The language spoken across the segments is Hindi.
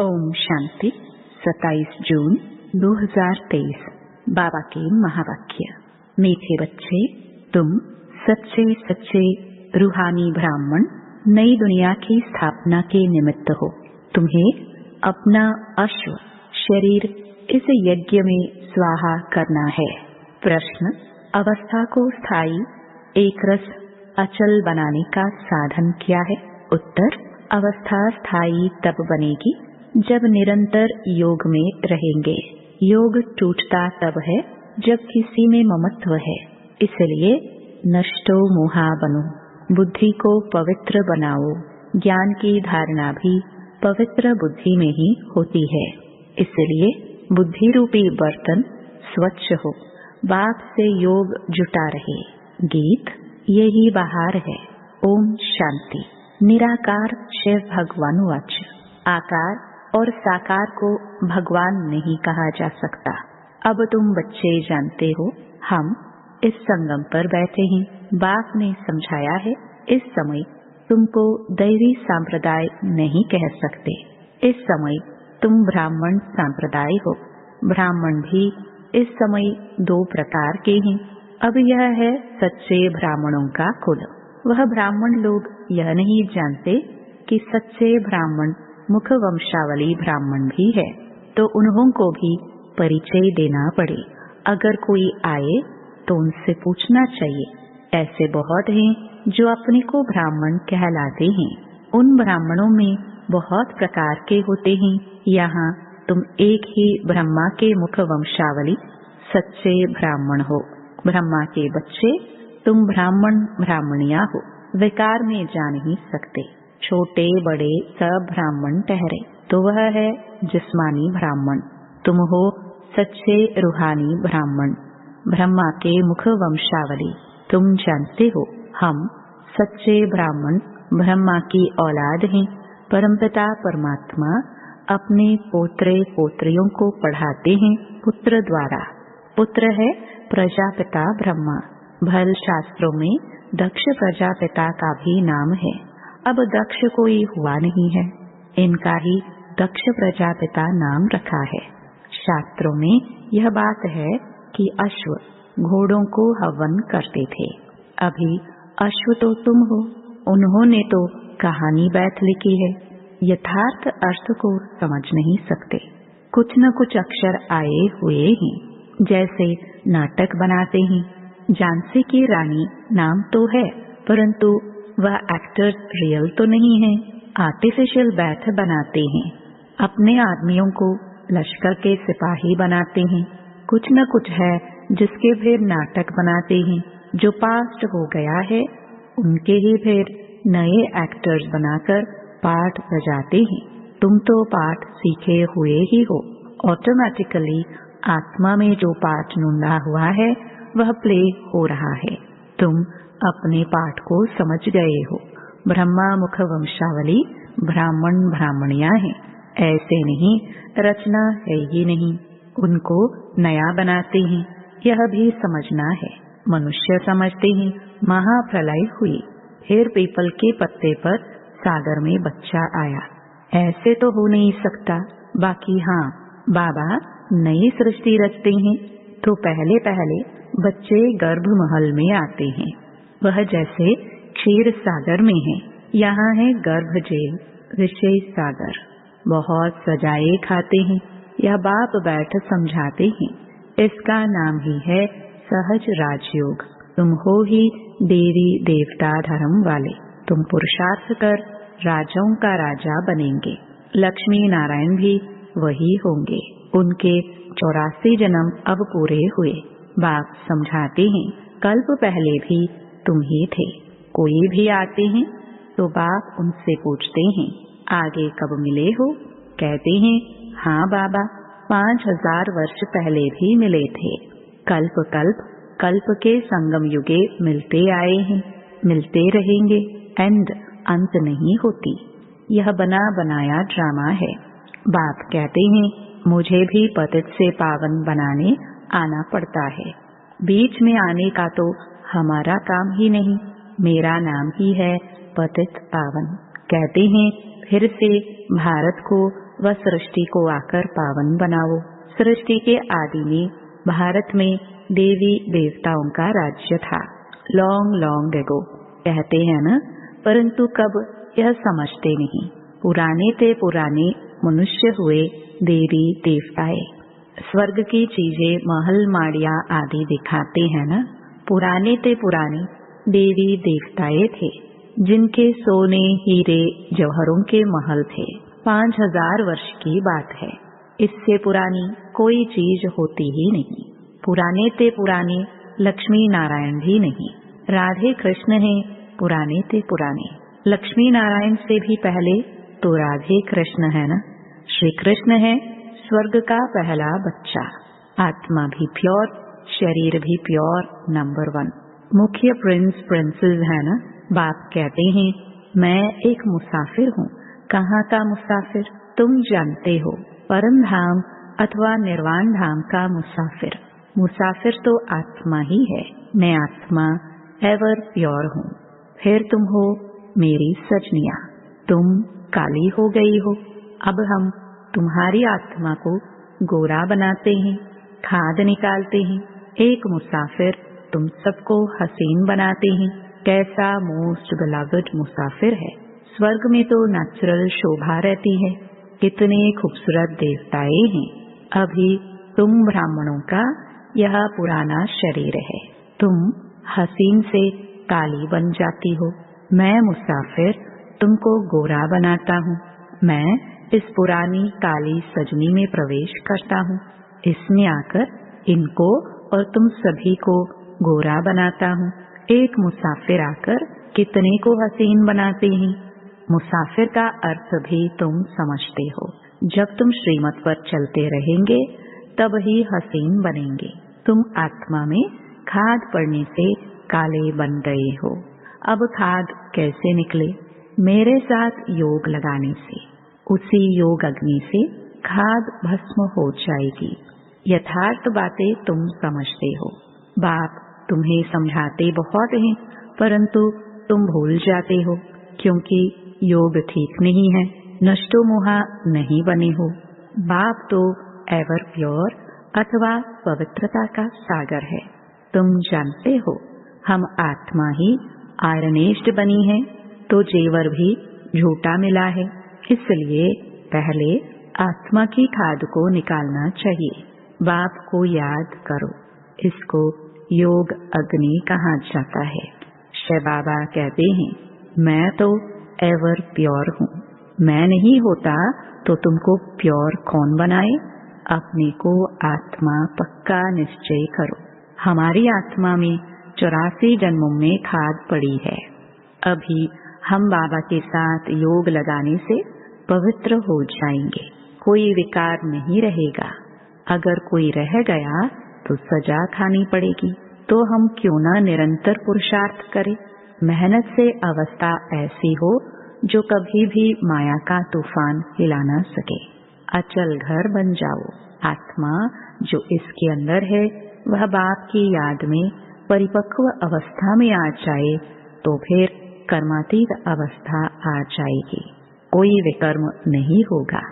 ओम शांति। 27 जून 2023। बाबा के महावाक्य। मीठे बच्चे, तुम सच्चे सच्चे रूहानी ब्राह्मण नई दुनिया की स्थापना के निमित्त हो। तुम्हें अपना अश्व शरीर इस यज्ञ में स्वाहा करना है। प्रश्न: अवस्था को स्थायी एक रस अचल बनाने का साधन क्या है? उत्तर: अवस्था स्थायी तब बनेगी जब निरंतर योग में रहेंगे। योग टूटता तब है जब किसी में ममत्व है। इसलिए नष्टो मोहा बनो, बुद्धि को पवित्र बनाओ। ज्ञान की धारणा भी पवित्र बुद्धि में ही होती है। इसलिए बुद्धि रूपी बर्तन स्वच्छ हो, बाप से योग जुटा रहे। गीत यही बहार है। ओम शांति। निराकार शिव भगवान वाच। आकार और साकार को भगवान नहीं कहा जा सकता। अब तुम बच्चे जानते हो, हम इस संगम पर बैठे हैं। बाप ने समझाया है, इस समय तुमको दैवी संप्रदाय नहीं कह सकते। इस समय तुम ब्राह्मण संप्रदाय हो। ब्राह्मण भी इस समय 2 प्रकार के हैं। अब यह है सच्चे ब्राह्मणों का कुल। वह ब्राह्मण लोग यह नहीं जानते कि सच्चे ब्राह्मण मुख वंशावली ब्राह्मण भी है, तो उन्हों को भी परिचय देना पड़े। अगर कोई आए तो उनसे पूछना चाहिए। ऐसे बहुत हैं जो अपने को ब्राह्मण कहलाते हैं। उन ब्राह्मणों में बहुत प्रकार के होते हैं। यहाँ तुम एक ही ब्रह्मा के मुख वंशावली सच्चे ब्राह्मण हो। ब्रह्मा के बच्चे तुम ब्राह्मण ब्राह्मणिया हो। विकार में जा नहीं सकते। छोटे बड़े सब ब्राह्मण ठहरे तो वह है जिस्मानी ब्राह्मण। तुम हो सच्चे रूहानी ब्राह्मण, ब्रह्मा के मुख वंशावली। तुम जानते हो, हम सच्चे ब्राह्मण ब्रह्मा की औलाद हैं। परमपिता परमात्मा अपने पोत्रे पोत्रियों को पढ़ाते हैं पुत्र द्वारा। पुत्र है प्रजापिता ब्रह्मा। भल शास्त्रों में दक्ष प्रजापिता का भी नाम है। अब दक्ष कोई हुआ नहीं है, इनका ही दक्ष प्रजापिता नाम रखा है। शास्त्रों में यह बात है कि अश्व घोड़ों को हवन करते थे। अभी अश्व तो तुम हो। उन्होंने तो कहानी बैठ लिखी है, यथार्थ अर्थ को समझ नहीं सकते। कुछ न कुछ अक्षर आए हुए हैं, जैसे नाटक बनाते हैं। झांसी की रानी नाम तो है, परंतु वह एक्टर्स रियल तो नहीं है, आर्टिफिशियल बैठ बनाते हैं। अपने आदमियों को लश्कर के सिपाही बनाते हैं। कुछ न कुछ है जिसके फिर नाटक बनाते हैं। जो पास्ट हो गया है उनके ही फिर नए एक्टर्स बनाकर पाठ बजाते हैं। तुम तो पाठ सीखे हुए ही हो। ऑटोमेटिकली आत्मा में जो पाठ नुंदा हुआ है वह प्ले हो रहा है। तुम अपने पाठ को समझ गए हो। ब्रह्मा मुख वंशावली ब्राह्मण ब्राह्मणिया है। ऐसे नहीं, रचना है ही नहीं, उनको नया बनाते हैं। यह भी समझना है। मनुष्य समझते हैं महाप्रलय हुई, फिर पीपल के पत्ते पर सागर में बच्चा आया। ऐसे तो हो नहीं सकता। बाकी हाँ, बाबा नई सृष्टि रचते हैं तो पहले पहले बच्चे गर्भ महल में आते हैं। वह जैसे क्षीर सागर में है, यहाँ है गर्भ जेल विशेष सागर। बहुत सजाए खाते हैं। यह बाप बैठ समझाते हैं। इसका नाम ही है सहज राजयोग। तुम हो ही देवी देवता धर्म वाले। तुम पुरुषार्थ कर राजाओं का राजा बनेंगे। लक्ष्मी नारायण भी वही होंगे। उनके 84 जन्म अब पूरे हुए। बाप समझाते हैं, कल्प पहले भी तुम ही थे। कोई भी आते हैं तो बाप उनसे पूछते हैं, आगे कब मिले हो? कहते हैं, हाँ बाबा, 5000 वर्ष पहले भी मिले थे। कल्प कल्प कल्प के संगम युगे मिलते आए हैं, मिलते रहेंगे। एंड अंत नहीं होती। यह बना बनाया ड्रामा है। बाप कहते हैं, मुझे भी पतित से पावन बनाने आना पड़ता है। बीच में आने का तो हमारा काम ही नहीं। मेरा नाम ही है पतित पावन। कहते हैं, फिर से भारत को वह सृष्टि को आकर पावन बनाओ। सृष्टि के आदि में भारत में देवी देवताओं का राज्य था, लॉन्ग लॉन्ग एगो कहते हैं न, परंतु कब यह समझते नहीं। पुराने ते पुराने मनुष्य हुए देवी देवताए। स्वर्ग की चीजें महल माड़िया आदि दिखाते हैं न, पुराने ते पुराने देवी देवताए थे, जिनके सोने हीरे जौहरों के महल थे। 5000 वर्ष की बात है, इससे पुरानी कोई चीज होती ही नहीं। पुराने ते पुराने लक्ष्मी नारायण भी नहीं, राधे कृष्ण हैं पुराने ते पुराने। लक्ष्मी नारायण से भी पहले तो राधे कृष्ण है ना। श्री कृष्ण है स्वर्ग का पहला बच्चा। आत्मा भी प्योर, शरीर भी प्योर, नंबर 1। मुख्य प्रिंस प्रिंसेस है ना। बाप कहते हैं मैं एक मुसाफिर हूँ। कहाँ का मुसाफिर? तुम जानते हो, परम धाम अथवा निर्वाण धाम का मुसाफिर। मुसाफिर तो आत्मा ही है। मैं आत्मा एवर प्योर हूँ। फिर तुम हो मेरी सजनिया। तुम काली हो गई हो। अब हम तुम्हारी आत्मा को गोरा बनाते हैं, खाद निकालते हैं। एक मुसाफिर तुम सबको हसीन बनाते हैं। कैसा मोस्ट बिलवड मुसाफिर है। स्वर्ग में तो नेचुरल शोभा रहती है। कितने खूबसूरत देवताएं हैं। अभी तुम ब्राह्मणों का यह पुराना शरीर है। तुम हसीन से काली बन जाती हो। मैं मुसाफिर तुमको गोरा बनाता हूँ। मैं इस पुरानी काली सजनी में प्रवेश करता हूँ। इसमें आकर इनको और तुम सभी को गोरा बनाता हूँ। एक मुसाफिर आकर कितने को हसीन बनाते हैं। मुसाफिर का अर्थ भी तुम समझते हो। जब तुम श्रीमत पर चलते रहेंगे तब ही हसीन बनेंगे। तुम आत्मा में खाद पड़ने से काले बन गए हो। अब खाद कैसे निकले? मेरे साथ योग लगाने से। उसी योग अग्नि से खाद भस्म हो जाएगी। यथार्थ बातें तुम समझते हो। बाप तुम्हें समझाते बहुत हैं, परंतु तुम भूल जाते हो, क्योंकि योग ठीक नहीं है। नष्टो मोहा नहीं बने हो। बाप तो एवर प्योर अथवा पवित्रता का सागर है। तुम जानते हो हम आत्मा ही आयरनेस्ट बनी है, तो जेवर भी झूठा मिला है। इसलिए पहले आत्मा की खाद को निकालना चाहिए। बाप को याद करो। इसको योग अग्नि कहा जाता है। शिव बाबा कहते हैं मैं तो एवर प्योर हूँ। मैं नहीं होता तो तुमको प्योर कौन बनाए? अपने को आत्मा पक्का निश्चय करो। हमारी आत्मा में 84 जन्मों में खाद पड़ी है। अभी हम बाबा के साथ योग लगाने से पवित्र हो जाएंगे। कोई विकार नहीं रहेगा। अगर कोई रह गया तो सजा खानी पड़ेगी। तो हम क्यों न निरंतर पुरुषार्थ करें। मेहनत से अवस्था ऐसी हो जो कभी भी माया का तूफान हिला न सके। अचल घर बन जाओ। आत्मा जो इसके अंदर है वह बाप की याद में परिपक्व अवस्था में आ जाए तो फिर कर्मातीत अवस्था आ जाएगी। कोई विकर्म नहीं होगा।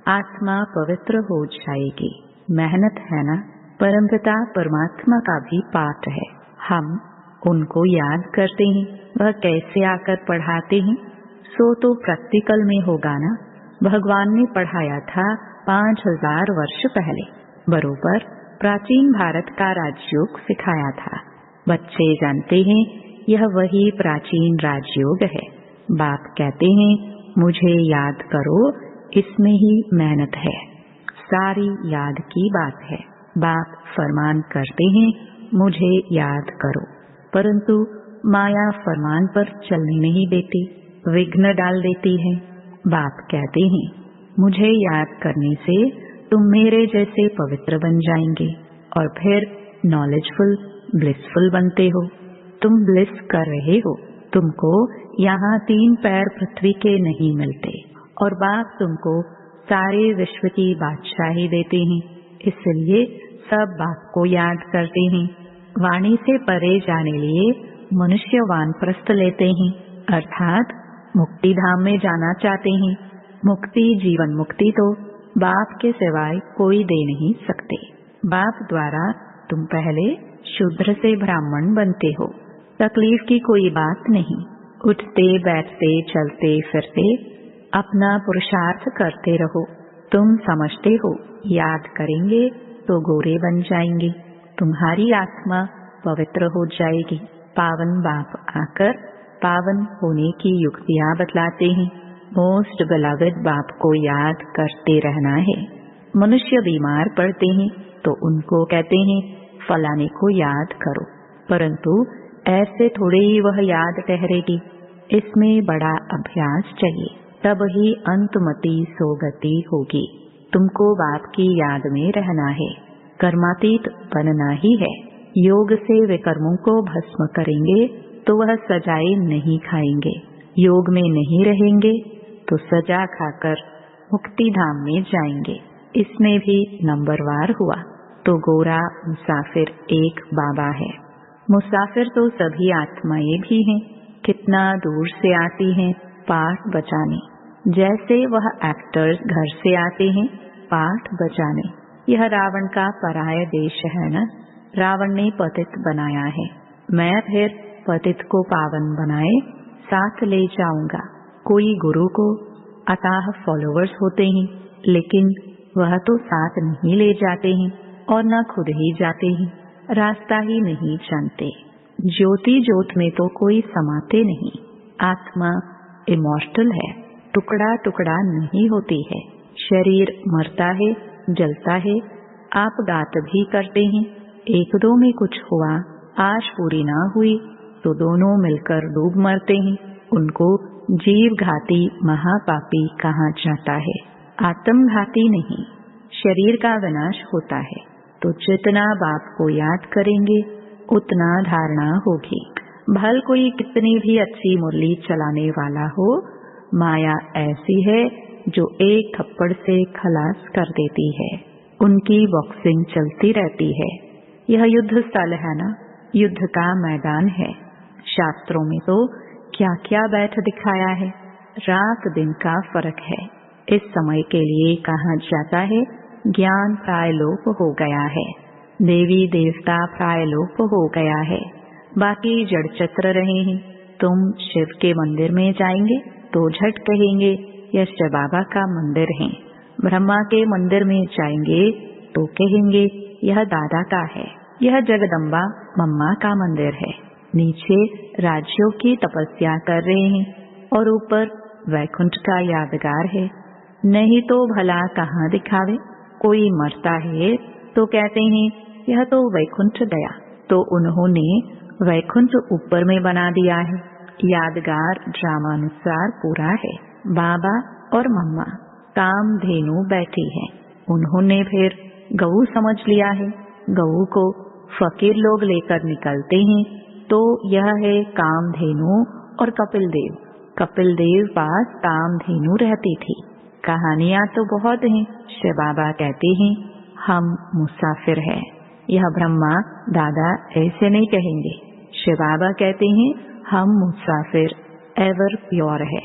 आत्मा पवित्र हो जाएगी। मेहनत है ना। परमपिता परमात्मा का भी पाठ है। हम उनको याद करते हैं। वह कैसे आकर पढ़ाते हैं, सो तो प्रैक्टिकल में होगा ना। भगवान ने पढ़ाया था 5000 वर्ष पहले। बरोबर प्राचीन भारत का राजयोग सिखाया था। बच्चे जानते हैं यह वही प्राचीन राजयोग है। बाप कहते हैं मुझे याद करो, इसमें ही मेहनत है। सारी याद की बात है। बाप फरमान करते हैं मुझे याद करो, परंतु माया फरमान पर चलने नहीं देती, विघ्न डाल देती है। बाप कहते हैं मुझे याद करने से तुम मेरे जैसे पवित्र बन जाएंगे और फिर नॉलेजफुल ब्लिसफुल बनते हो। तुम ब्लिस कर रहे हो। तुमको यहाँ 3 पैर पृथ्वी के नहीं मिलते और बाप तुमको सारे विश्व की बादशाही देते हैं। इसलिए सब बाप को याद करते हैं। वाणी से परे जाने लिए मनुष्य वानप्रस्थ लेते हैं, अर्थात मुक्ति धाम में जाना चाहते हैं। मुक्ति, जीवन मुक्ति तो बाप के सिवाय कोई दे नहीं सकते। बाप द्वारा तुम पहले शूद्र से ब्राह्मण बनते हो। तकलीफ की कोई बात नहीं। उठते बैठते चलते फिरते अपना पुरुषार्थ करते रहो। तुम समझते हो याद करेंगे तो गोरे बन जाएंगे, तुम्हारी आत्मा पवित्र हो जाएगी। पावन बाप आकर पावन होने की युक्तियाँ बतलाते हैं। मोस्ट बिलवड बाप को याद करते रहना है। मनुष्य बीमार पड़ते हैं तो उनको कहते हैं फलाने को याद करो, परंतु ऐसे थोड़े ही वह याद ठहरेगी। इसमें बड़ा अभ्यास चाहिए, तब ही अंतमति सोगति होगी। तुमको बाप की याद में रहना है, कर्मातीत बनना ही है। योग से विकर्मों को भस्म करेंगे तो वह सजाएं नहीं खाएंगे। योग में नहीं रहेंगे तो सजा खाकर मुक्ति धाम में जाएंगे। इसमें भी नंबरवार हुआ तो गोरा मुसाफिर एक बाबा है। मुसाफिर तो सभी आत्माएं भी हैं, कितना दूर से आती हैं पाठ बजाने। जैसे वह एक्टर्स घर से आते हैं पाठ बजाने। यह रावण का पराया देश है न। रावण ने पतित बनाया है, मैं फिर पतित को पावन बनाए साथ ले जाऊंगा। कोई गुरु को अताह फॉलोवर्स होते हैं, लेकिन वह तो साथ नहीं ले जाते हैं और न खुद ही जाते हैं, रास्ता ही नहीं जानते। ज्योति ज्योत में तो कोई समाते नहीं। आत्मा इमॉर्टल है, टुकड़ा टुकड़ा नहीं होती है। शरीर मरता है, जलता है, आप गात भी करते हैं। एक दो में कुछ हुआ, आश पूरी ना हुई तो दोनों मिलकर डूब मरते हैं। उनको जीव घाती महापापी कहा जाता है, आत्मघाती नहीं। शरीर का विनाश होता है तो जितना बाप को याद करेंगे उतना धारणा होगी। भल कोई कितनी भी अच्छी मुरली चलाने वाला हो, माया ऐसी है जो एक थप्पड़ से खलास कर देती है। उनकी बॉक्सिंग चलती रहती है। यह युद्ध स्थल है ना, युद्ध का मैदान है। शास्त्रों में तो क्या क्या बैठ दिखाया है। रात दिन का फर्क है। इस समय के लिए कहा जाता है ज्ञान प्रायलोप हो गया है, देवी देवता प्रायलोप हो गया है, बाकी जड़ चक्र रहे हैं। तुम शिव के मंदिर में जाएंगे तो झट कहेंगे यह शिव बाबा का मंदिर है। ब्रह्मा के मंदिर में जाएंगे तो कहेंगे यह दादा का है। यह जगदम्बा मम्मा का मंदिर है। नीचे राज्यों की तपस्या कर रहे हैं और ऊपर वैकुंठ का यादगार है। नहीं तो भला कहाँ दिखावे। कोई मरता है तो कहते हैं यह तो वैकुंठ गया, तो उन्होंने वैकुंठ ऊपर में बना दिया है। यादगार ड्रामानुसार पूरा है। बाबा और मम्मा कामधेनु बैठी है, उन्होंने फिर गऊ समझ लिया है। गऊ को फकीर लोग लेकर निकलते हैं तो यह है कामधेनु और कपिल देव। कपिल देव पास कामधेनु रहती थी। कहानियां तो बहुत हैं। शिव बाबा कहते हैं हम मुसाफिर हैं। यह ब्रह्मा दादा ऐसे नहीं कहेंगे। शिव बाबा कहते हैं हम मुसाफिर एवर प्योर है।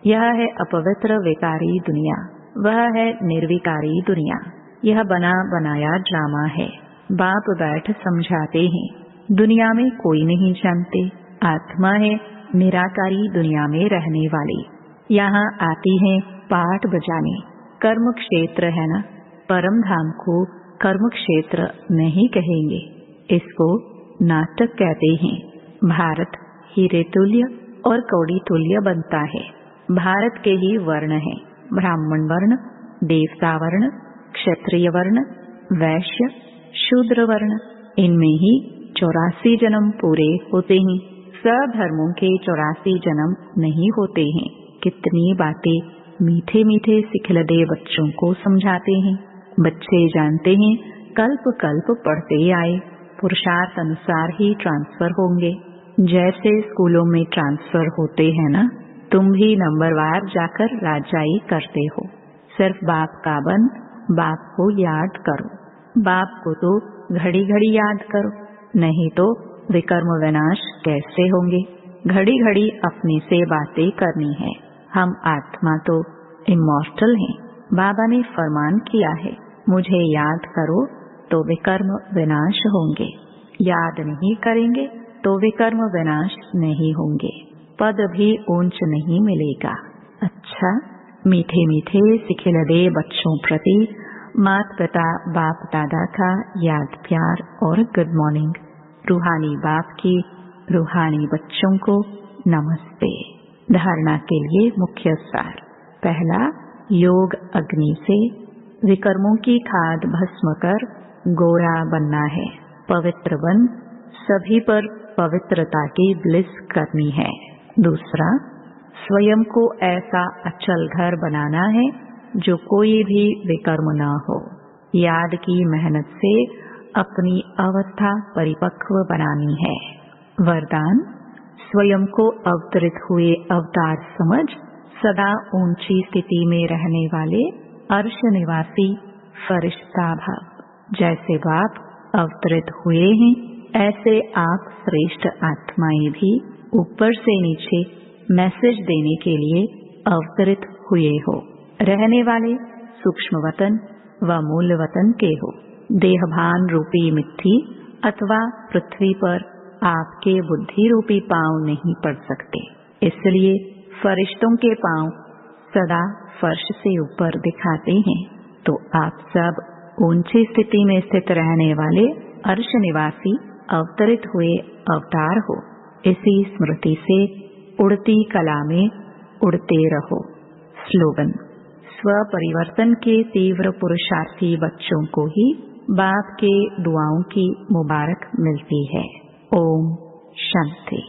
यह है अपवित्र विकारी दुनिया, वह है निर्विकारी दुनिया। यह बना बनाया ड्रामा है। बाप बैठ समझाते हैं। दुनिया में कोई नहीं जानते। आत्मा है निराकारी दुनिया में रहने वाली। यहाँ आती है पाठ बजाने। कर्म क्षेत्र है ना, परम धाम को कर्म क्षेत्र नहीं कहेंगे, इसको नाटक कहते हैं। भारत हीरे तुल्य और कौड़ी तुल्य बनता है। भारत के ही वर्ण हैं, ब्राह्मण वर्ण, देवता वर्ण, क्षत्रिय वर्ण, वैश्य, शूद्र वर्ण। इनमें ही 84 जन्म पूरे होते हैं। सब धर्मों के 84 जन्म नहीं होते हैं। कितनी बातें मीठे मीठे सिखलदे बच्चों को समझाते हैं। बच्चे जानते हैं कल्प कल्प पढ़ते आए, पुरुषार्थ अनुसार ही ट्रांसफर होंगे। जैसे स्कूलों में ट्रांसफर होते हैं ना, तुम भी नंबरवार जाकर राजाई करते हो। सिर्फ बाप का बन, बाप को याद करो। बाप को तो घड़ी घड़ी याद करो, नहीं तो विकर्म विनाश कैसे होंगे। घड़ी घड़ी अपने से बातें करनी है। हम आत्मा तो इमॉर्टल हैं। बाबा ने फरमान किया है, मुझे याद करो तो विकर्म विनाश होंगे, याद नहीं करेंगे तो विकर्म विनाश नहीं होंगे, पद भी ऊंच नहीं मिलेगा। अच्छा, मीठे मीठे सिखिलदे बच्चों प्रति माता पिता बाप दादा का याद प्यार और गुड मॉर्निंग। रूहानी बाप की रूहानी बच्चों को नमस्ते। धारणा के लिए मुख्य सार। पहला, योग अग्नि से विकर्मों की खाद भस्म कर गोरा बनना है। पवित्र बन सभी पर पवित्रता की ब्लिस करनी है। दूसरा, स्वयं को ऐसा अचल घर बनाना है जो कोई भी विकर्म न हो। याद की मेहनत से अपनी अवस्था परिपक्व बनानी है। वरदान, स्वयं को अवतरित हुए अवतार समझ सदा ऊंची स्थिति में रहने वाले अर्श निवासी फरिश्ता भाव। जैसे बाप अवतरित हुए हैं, ऐसे आप श्रेष्ठ आत्माएं भी ऊपर से नीचे मैसेज देने के लिए अवतरित हुए हो। रहने वाले सूक्ष्म वतन व मूल वतन के हो। देहभान रूपी मिट्टी अथवा पृथ्वी पर आपके बुद्धि रूपी पांव नहीं पड़ सकते, इसलिए फरिश्तों के पांव सदा फर्श से ऊपर दिखाते हैं। तो आप सब ऊंची स्थिति में स्थित रहने वाले अर्श निवासी अवतरित हुए अवतार हो। इसी स्मृति से उड़ती कला में उड़ते रहो। स्लोगन, स्व परिवर्तन के तीव्र पुरुषार्थी बच्चों को ही बाप के दुआओं की मुबारक मिलती है। ओम शांति।